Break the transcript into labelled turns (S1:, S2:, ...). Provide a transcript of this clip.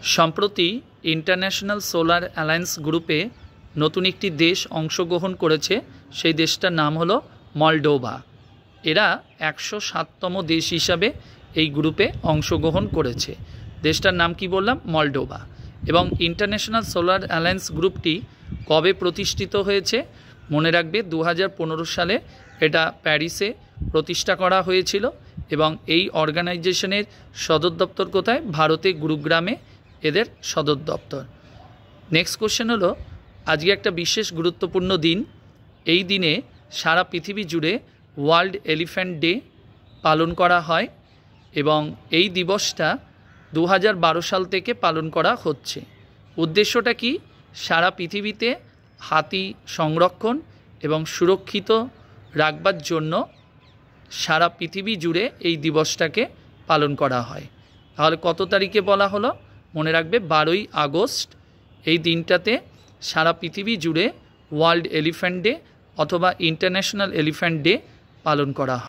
S1: সম্প্রতি international solar alliance গ্রুপে নতুন একটি দেশ অংশগ্রহণ করেছে। সেই দেশটার নাম হলো মলডোভা। এরা 107তম দেশ হিসাবে এই গ্রুপে অংশগ্রহণ করেছে। দেশটার নাম কি বললাম? মলডোভা। এবং ইন্টারন্যাশনাল সোলার অ্যালায়েন্স গ্রুপটি কবে প্রতিষ্ঠিত হয়েছে? মনে রাখবে 2015 সালে এটা প্যারিসে প্রতিষ্ঠা করা হয়েছিল। এবং এই অর্গানাইজেশনের সদর দপ্তর কোথায়? ভারতে গুরুগ্রামে এদের সদর দপ্তর। নেক্সট কোশ্চেন হলো, আজকে একটা বিশেষ গুরুত্বপূর্ণ দিন। এই দিনে সারা পৃথিবী জুড়ে ওয়ার্ল্ড এলিফ্যান্ট ডে পালন করা হয় এবং এই দিবসটা 2012 সাল থেকে পালন করা হচ্ছে। উদ্দেশ্যটা কি? সারা পৃথিবীতে হাতি সংরক্ষণ এবং সুরক্ষিত রাখবার জন্য সারা পৃথিবী জুড়ে এই দিবসটাকে পালন করা হয়। তাহলে কত তারিখে বলা হলো? মনে রাখবে 12ই আগস্ট। এই দিনটাতে সারা পৃথিবী জুড়ে ওয়ার্ল্ড এলিফ্যান্ট ডে অথবা ইন্টারন্যাশনাল এলিফ্যান্ট ডে পালন করা হয়।